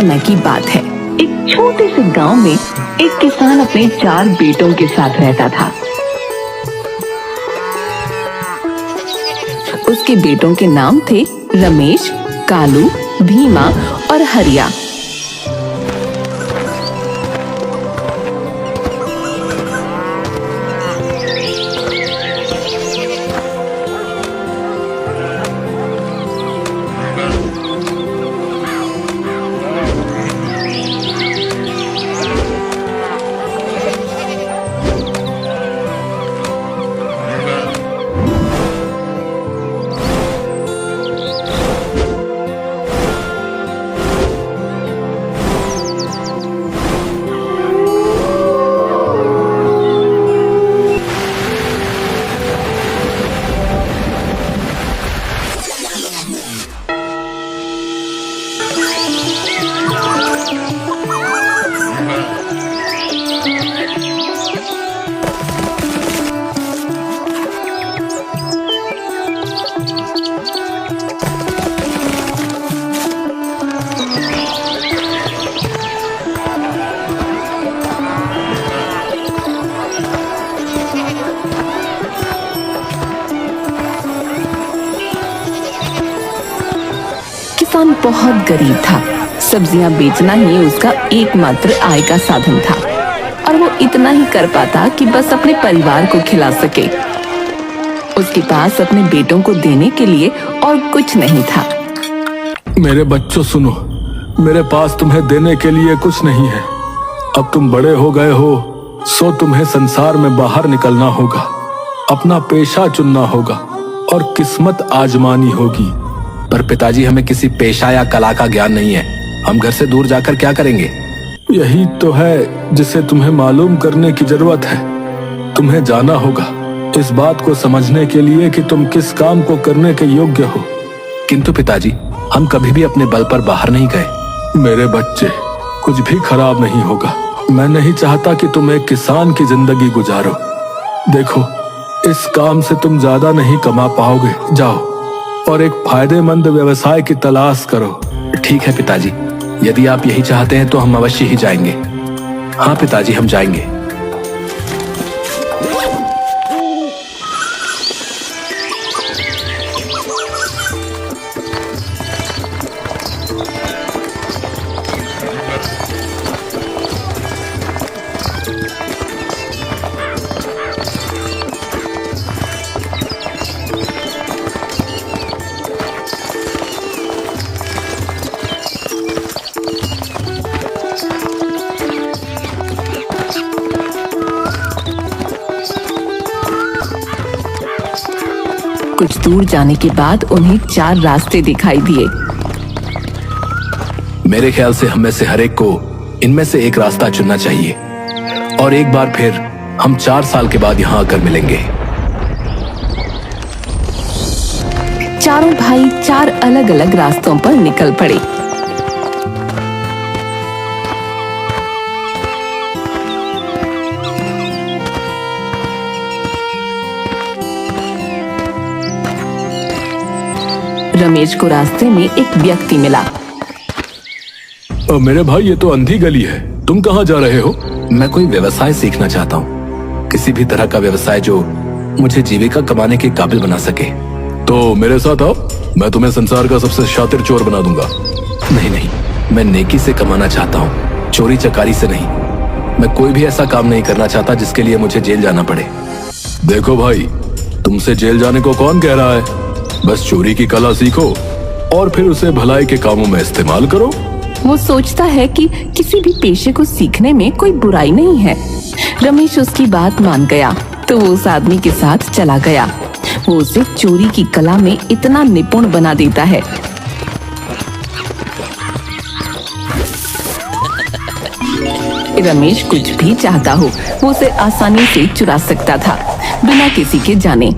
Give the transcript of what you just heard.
समय की बात है। एक छोटे से गांव में एक किसान अपने 4 बेटों के साथ रहता था। उसके बेटों के नाम थे रमेश, कालू, भीमा और हरिया। किसान बहुत गरीब था। सब्जियां बेचना ही उसका एकमात्र आय का साधन था और वो इतना ही कर पाता कि बस अपने परिवार को खिला सके। उसके पास अपने बेटों को देने के लिए और कुछ नहीं था। मेरे बच्चों सुनो, मेरे पास तुम्हें देने के लिए कुछ नहीं है। अब तुम बड़े हो गए हो, सो तुम्हें संसार में बाहर निकलना होगा, अपना पेशा चुनना होगा और किस्मत आजमानी होगी। पर पिताजी, हमें किसी पेशा या कला का ज्ञान नहीं है। हम घर से दूर जाकर क्या करेंगे? यही तो है जिसे तुम्हें मालूम करने की जरूरत है। तुम्हें जाना होगा इस बात को समझने के लिए कि तुम किस काम को करने के योग्य हो। किंतु पिताजी, हम कभी भी अपने बल पर बाहर नहीं गए। मेरे बच्चे, कुछ भी खराब नहीं होगा। मैं नहीं चाहता कि तुम एक किसान की जिंदगी गुजारो। देखो, इस काम से तुम ज्यादा नहीं कमा पाओगे। जाओ और एक फायदेमंद व्यवसाय की तलाश करो। ठीक है पिताजी, यदि आप यही चाहते हैं तो हम अवश्य ही जाएंगे। हाँ पिताजी, हम जाएंगे। कुछ दूर जाने के बाद उन्हें 4 रास्ते दिखाई दिए। मेरे ख्याल से हमें से हर एक को इनमें से एक रास्ता चुनना चाहिए और एक बार फिर हम 4 साल के बाद यहाँ आकर मिलेंगे। चारों भाई 4 अलग-अलग रास्तों पर निकल पड़े। रमेश को रास्ते में एक व्यक्ति मिला। मेरे भाई, ये तो अंधी गली है, तुम कहाँ जा रहे हो? मैं कोई व्यवसाय सीखना चाहता हूँ, किसी भी तरह का व्यवसाय जो मुझे जीविका कमाने के काबिल बना सके। तो मेरे साथ आओ, मैं तुम्हें संसार का सबसे शातिर चोर बना दूंगा। नहीं नहीं, मैं नेकी से कमाना चाहता हूँ, चोरी चकारी से नहीं। मैं कोई भी ऐसा काम नहीं करना चाहता जिसके लिए मुझे जेल जाना पड़े। देखो भाई, तुमसे जेल जाने को कौन कह रहा है? बस चोरी की कला सीखो और फिर उसे भलाई के कामों में इस्तेमाल करो। वो सोचता है कि किसी भी पेशे को सीखने में कोई बुराई नहीं है। रमेश उसकी बात मान गया तो वो उस आदमी के साथ चला गया। वो उसे चोरी की कला में इतना निपुण बना देता है। रमेश कुछ भी चाहता हो वो उसे आसानी से चुरा सकता था, बिना किसी के जाने।